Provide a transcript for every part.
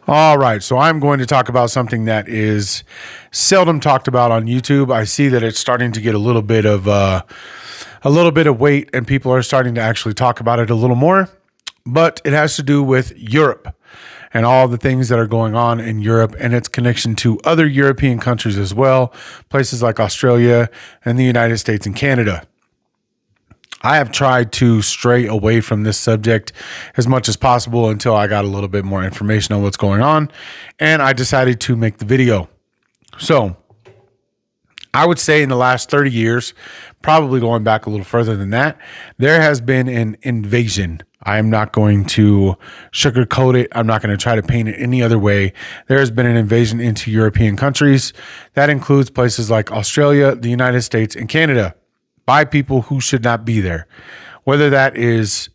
All right, so I'm going to talk about something that is seldom talked about on YouTube. I see that it's starting to get a little bit of weight, and people are starting to actually talk about it a little more. But it has to do with Europe and all the things that are going on in Europe and its connection to other European countries as well, places like Australia and the United States and Canada. I have tried to stray away from this subject as much as possible until I got a little bit more information on what's going on, and I decided to make the video. So, I would say in the last 30 years, probably going back a little further than that, there has been an invasion. I am not going to sugarcoat it. I'm not going to try to paint it any other way. There has been an invasion into European countries. That includes places like Australia, the United States, and Canada, by people who should not be there. Whether that is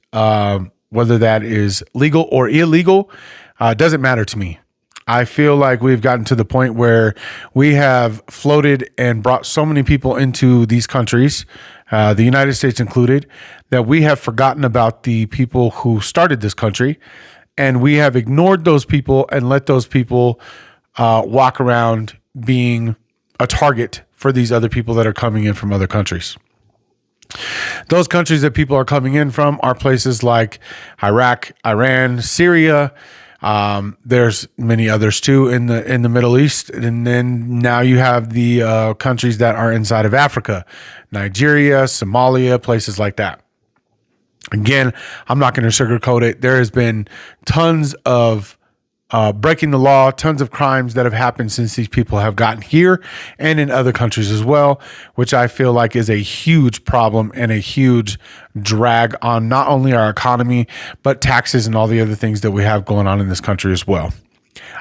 legal or illegal, doesn't matter to me. I feel like we've gotten to the point where we have floated and brought so many people into these countries, the United States included, that we have forgotten about the people who started this country, and we have ignored those people and let those people walk around being a target for these other people that are coming in from other countries. Those countries that people are coming in from are places like Iraq, Iran, Syria. There's many others too in the Middle East, and then now you have the countries that are inside of Africa, Nigeria, Somalia, places like that. Again, I'm not going to sugarcoat it. There has been tons of breaking the law, tons of crimes that have happened since these people have gotten here and in other countries as well, which I feel like is a huge problem and a huge drag on not only our economy, but taxes and all the other things that we have going on in this country as well.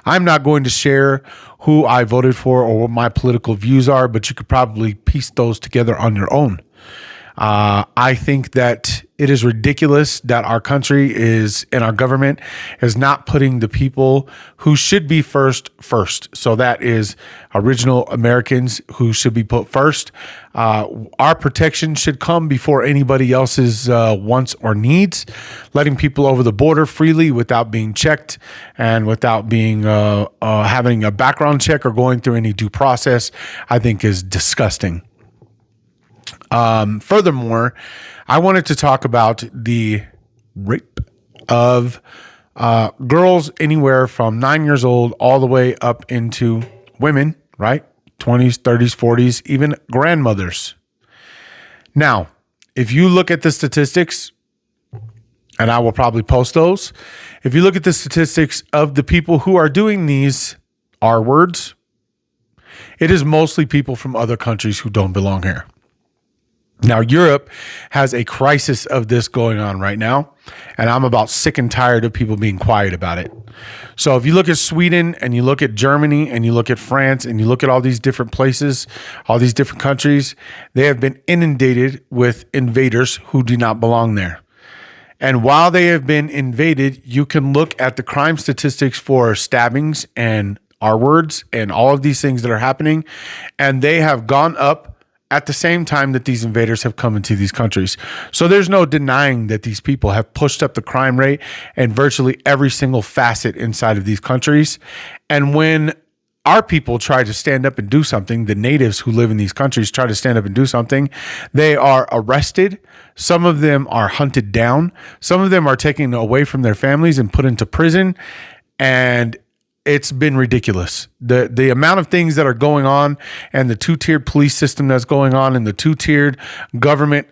I'm not going to share who I voted for or what my political views are, but you could probably piece those together on your own. I think that it is ridiculous that our country is and our government is not putting the people who should be first. So that is original Americans who should be put first. Our protection should come before anybody else's wants or needs. Letting people over the border freely without being checked and without being having a background check or going through any due process, I think is disgusting. Furthermore, I wanted to talk about the rape of girls anywhere from 9 years old all the way up into women, right? 20s, 30s, 40s, even grandmothers. Now, if you look at the statistics, and I will probably post those, if you look at the statistics of the people who are doing these R words, it is mostly people from other countries who don't belong here. Now, Europe has a crisis of this going on right now, and I'm about sick and tired of people being quiet about it. So if you look at Sweden and you look at Germany and you look at France and you look at all these different places, all these different countries, they have been inundated with invaders who do not belong there. And while they have been invaded, you can look at the crime statistics for stabbings and R words and all of these things that are happening, and they have gone up at the same time that these invaders have come into these countries. So there's no denying that these people have pushed up the crime rate in virtually every single facet inside of these countries. And when our people try to stand up and do something, the natives who live in these countries try to stand up and do something, they are arrested. Some of them are hunted down. Some of them are taken away from their families and put into prison. And it's been ridiculous. The amount of things that are going on and the two-tiered police system that's going on and the two-tiered government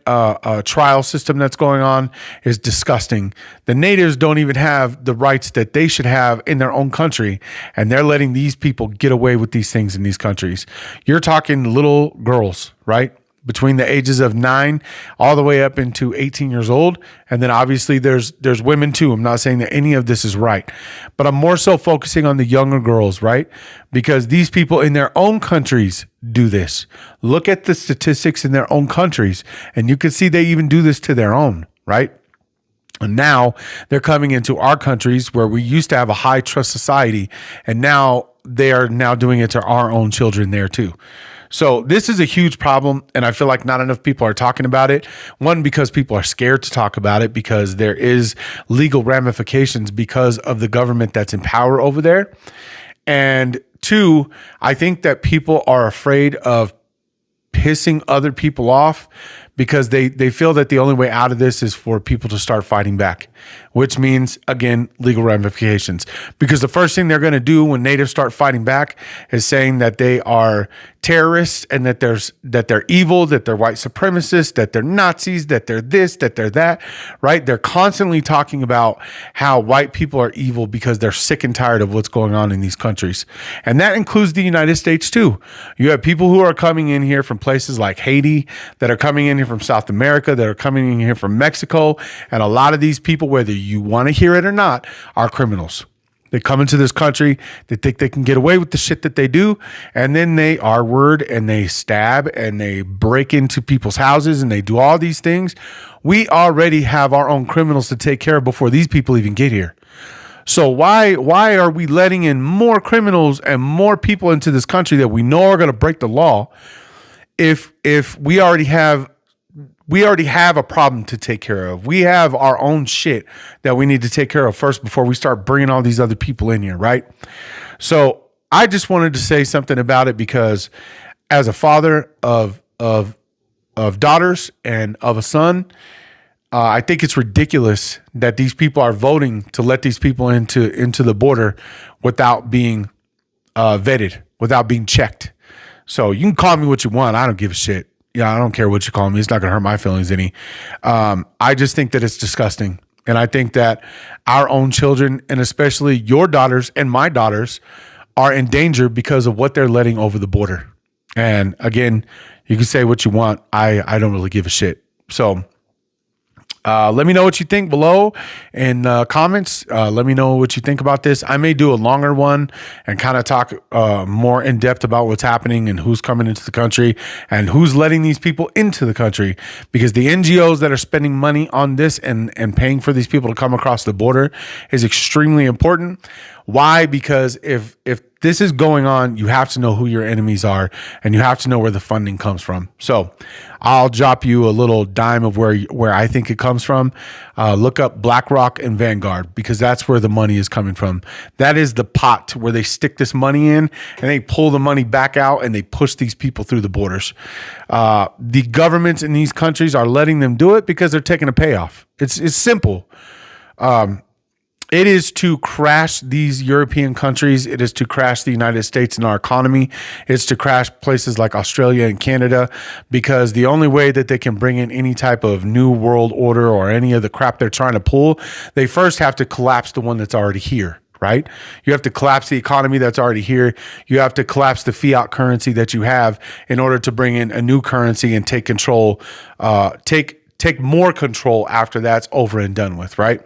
trial system that's going on is disgusting. The natives don't even have the rights that they should have in their own country, and they're letting these people get away with these things in these countries. You're talking little girls, right? Between the ages of 9 all the way up into 18 years old. And then obviously there's women too. I'm not saying that any of this is right, but I'm more so focusing on the younger girls, right? Because these people in their own countries do this. Look at the statistics in their own countries, and you can see they even do this to their own, right? And now they're coming into our countries where we used to have a high trust society, and now they are now doing it to our own children there too. So this is a huge problem, and I feel like not enough people are talking about it. One, because people are scared to talk about it because there is legal ramifications because of the government that's in power over there. And two, I think that people are afraid of pissing other people off because they feel that the only way out of this is for people to start fighting back, which means, again, legal ramifications. Because the first thing they're going to do when natives start fighting back is saying that they are terrorists and that they're evil, that they're white supremacists, that they're Nazis, that they're this, that they're that, right? They're constantly talking about how white people are evil because they're sick and tired of what's going on in these countries. And that includes the United States too. You have people who are coming in here from places like Haiti, that are coming in here from South America, that are coming in here from Mexico. And a lot of these people, whether you want to hear it or not, are criminals. They come into this country, they think they can get away with the shit that they do, and then they R-word and they stab and they break into people's houses and they do all these things. We already have our own criminals to take care of before these people even get here. So why are we letting in more criminals and more people into this country that we know are going to break the law if we already have a problem to take care of? We have our own shit that we need to take care of first before we start bringing all these other people in here, right? So I just wanted to say something about it because as a father of daughters and of a son, I think it's ridiculous that these people are voting to let these people into the border without being vetted, without being checked. So you can call me what you want. I don't give a shit. Yeah, I don't care what you call me. It's not going to hurt my feelings any. I just think that it's disgusting. And I think that our own children, and especially your daughters and my daughters, are in danger because of what they're letting over the border. And again, you can say what you want. I don't really give a shit. So let me know what you think below in comments. Let me know what you think about this. I may do a longer one and kind of talk more in depth about what's happening and who's coming into the country and who's letting these people into the country, because the NGOs that are spending money on this and paying for these people to come across the border is extremely important. Why? Because if this is going on, you have to know who your enemies are and you have to know where the funding comes from. So I'll drop you a little dime of where I think it comes from. Look up BlackRock and Vanguard, because that's where the money is coming from. That is the pot where they stick this money in and they pull the money back out and they push these people through the borders. The governments in these countries are letting them do it because they're taking a payoff. It's simple. It is to crash these European countries. It is to crash the United States and our economy. It's to crash places like Australia and Canada, because the only way that they can bring in any type of new world order or any of the crap they're trying to pull, they first have to collapse the one that's already here, right? You have to collapse the economy that's already here. You have to collapse the fiat currency that you have in order to bring in a new currency and take control, take more control after that's over and done with, right?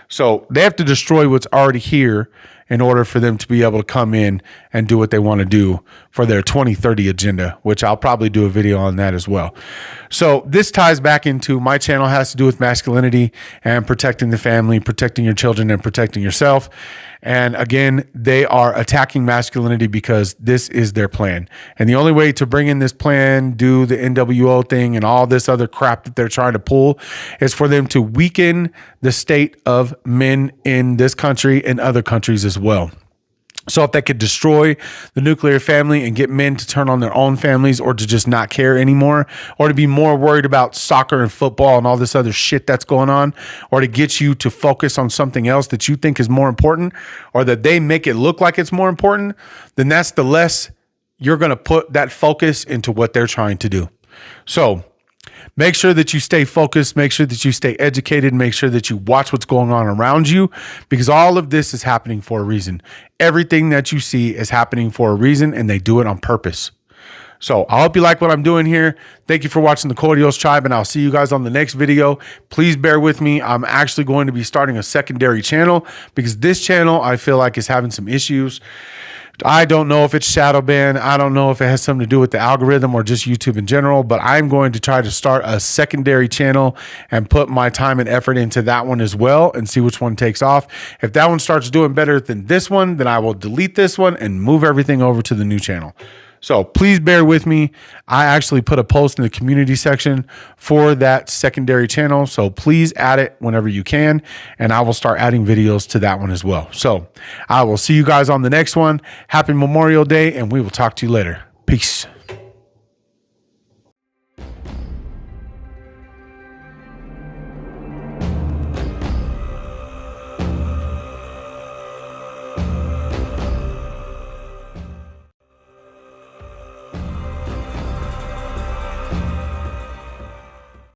So they have to destroy what's already here in order for them to be able to come in and do what they want to do for their 2030 agenda, which I'll probably do a video on that as well. So this ties back into my channel, has to do with masculinity and protecting the family, protecting your children, and protecting yourself. And again, they are attacking masculinity because this is their plan. And the only way to bring in this plan, do the NWO thing and all this other crap that they're trying to pull, is for them to weaken the state of men in this country and other countries as well. So if they could destroy the nuclear family and get men to turn on their own families, or to just not care anymore, or to be more worried about soccer and football and all this other shit that's going on, or to get you to focus on something else that you think is more important, or that they make it look like it's more important, then that's the less you're going to put that focus into what they're trying to do. So make sure that you stay focused, make sure that you stay educated, make sure that you watch what's going on around you, because all of this is happening for a reason. Everything that you see is happening for a reason, and they do it on purpose. So I hope you like what I'm doing here. Thank you for watching the Cordios Tribe, and I'll see you guys on the next video. Please bear with me. I'm actually going to be starting a secondary channel because this channel I feel like is having some issues. I don't know if it's shadow ban. I don't know if it has something to do with the algorithm or just YouTube in general, but I'm going to try to start a secondary channel and put my time and effort into that one as well and see which one takes off. If that one starts doing better than this one, then I will delete this one and move everything over to the new channel. So please bear with me. I actually put a post in the community section for that secondary channel. So please add it whenever you can. And I will start adding videos to that one as well. So I will see you guys on the next one. Happy Memorial Day, and we will talk to you later. Peace.